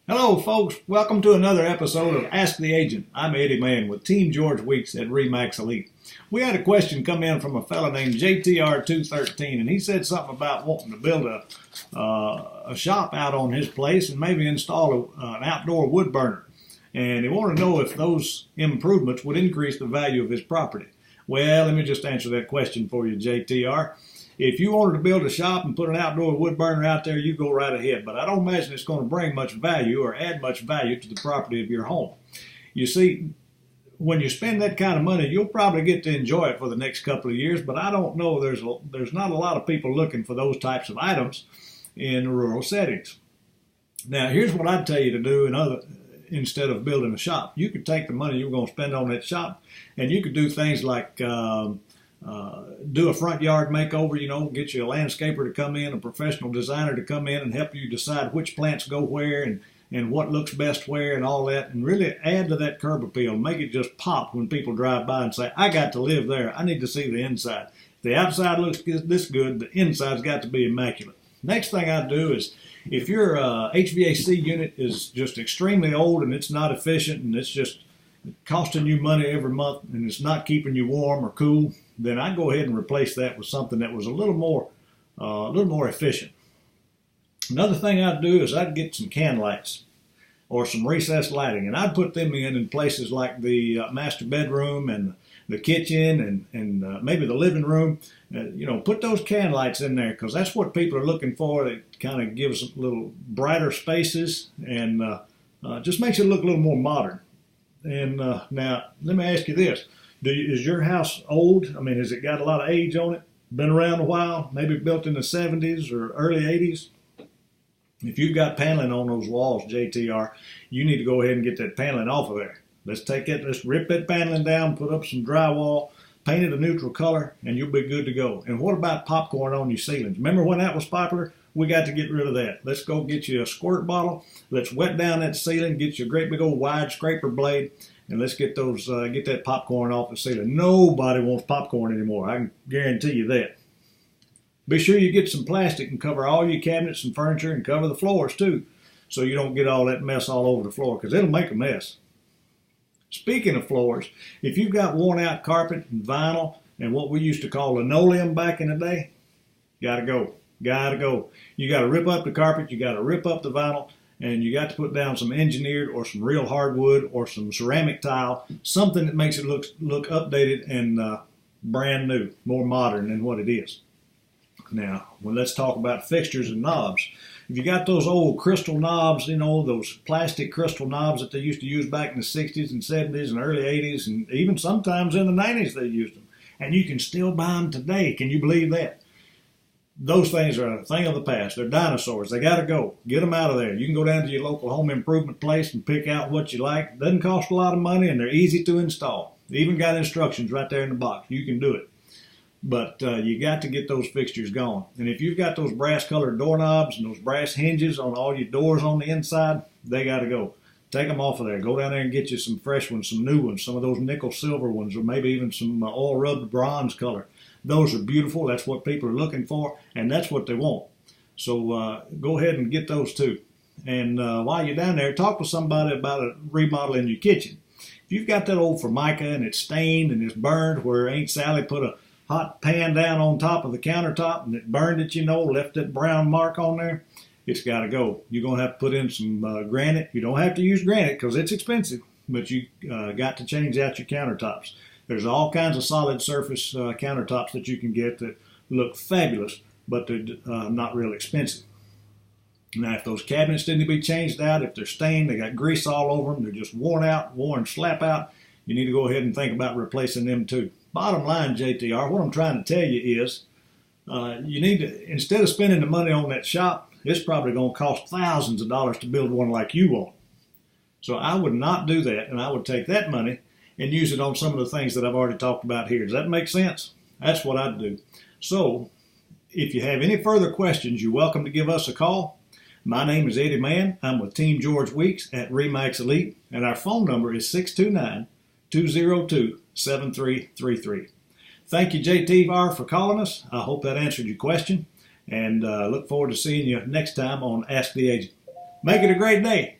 Hello, folks. Welcome to another episode of Ask the Agent. I'm Eddie Mann with Team George Weeks at RE/MAX Elite. We had a question come in from a fella named JTR213, and he said something about wanting to build a shop out on his place and maybe install an outdoor wood burner. And he wanted to know if those improvements would increase the value of his property. Well, let me just answer that question for you, JTR. If you wanted to build a shop and put an outdoor wood burner out there, you go right ahead. But I don't imagine it's going to bring much value or add much value to the property of your home. You see, when you spend that kind of money, you'll probably get to enjoy it for the next couple of years. But I don't know, there's not a lot of people looking for those types of items in rural settings. Now, here's what I'd tell you to do instead of building a shop. You could take the money you're going to spend on that shop, and you could do things like do a front yard makeover, get you a landscaper to come in, a professional designer to come in and help you decide which plants go where and what looks best where and all that, and really add to that curb appeal. Make it just pop when people drive by and say, I got to live there. I need to see the inside. If the outside looks this good, the inside's got to be immaculate. Next thing I do is, if your HVAC unit is just extremely old and it's not efficient and it's just costing you money every month and it's not keeping you warm or cool, then I'd go ahead and replace that with something that was a little more efficient. Another thing I'd do is I'd get some can lights or some recessed lighting, and I'd put them in places like the master bedroom and the kitchen and maybe the living room. Put those can lights in there because that's what people are looking for. It kind of gives a little brighter spaces and just makes it look a little more modern. And now, let me ask you this. Is your house old? I mean, has it got a lot of age on it? Been around a while? Maybe built in the 70s or early 80s? If you've got paneling on those walls, JTR, you need to go ahead and get that paneling off of there. Let's rip that paneling down, put up some drywall, paint it a neutral color, and you'll be good to go. And what about popcorn on your ceilings? Remember when that was popular? We got to get rid of that. Let's go get you a squirt bottle. Let's wet down that ceiling, get you a great big old wide scraper blade, and let's get that popcorn off the ceiling. Nobody wants popcorn anymore. I can guarantee you that. Be sure you get some plastic and cover all your cabinets and furniture and cover the floors too, so you don't get all that mess all over the floor, because it'll make a mess. Speaking of floors, if you've got worn out carpet and vinyl and what we used to call linoleum back in the day, gotta go. Gotta go. You gotta rip up the carpet, you gotta rip up the vinyl, and you got to put down some engineered or some real hardwood or some ceramic tile, something that makes it look updated and brand new, more modern than what it is. Now, let's talk about fixtures and knobs. If you got those old crystal knobs, those plastic crystal knobs that they used to use back in the 60s and 70s and early 80s, and even sometimes in the 90s they used them, and you can still buy them today. Can you believe that? Those things are a thing of the past. They're dinosaurs. They got to go. Get them out of there. You can go down to your local home improvement place and pick out what you like. It doesn't cost a lot of money, and they're easy to install. They even got instructions right there in the box. You can do it. But you got to get those fixtures gone. And if you've got those brass-colored doorknobs and those brass hinges on all your doors on the inside, they got to go. Take them off of there. Go down there and get you some fresh ones, some new ones, some of those nickel silver ones, or maybe even some oil-rubbed bronze color. Those are beautiful. That's what people are looking for, and that's what they want. So go ahead and get those too. And while you're down there, talk to somebody about remodeling your kitchen. If you've got that old Formica and it's stained and it's burned where Aunt Sally put a hot pan down on top of the countertop and it burned it, left that brown mark on there, it's got to go. You're going to have to put in some granite. You don't have to use granite because it's expensive, but you got to change out your countertops. There's all kinds of solid surface countertops that you can get that look fabulous, but they're not real expensive. Now, if those cabinets need to be changed out, if they're stained, they got grease all over them, they're just worn slap out, you need to go ahead and think about replacing them too. Bottom line, JTR, what I'm trying to tell you is you need to, instead of spending the money on that shop, it's probably going to cost thousands of dollars to build one like you want. So I would not do that, and I would take that money and use it on some of the things that I've already talked about here. Does that make sense? That's what I'd do. So if you have any further questions, you're welcome to give us a call. My name is Eddie Mann. I'm with Team George Weeks at RE/MAX Elite, and our phone number is 629-202-7333. Thank you, JTR, for calling us. I hope that answered your question, and look forward to seeing you next time on Ask the Agent. Make it a great day.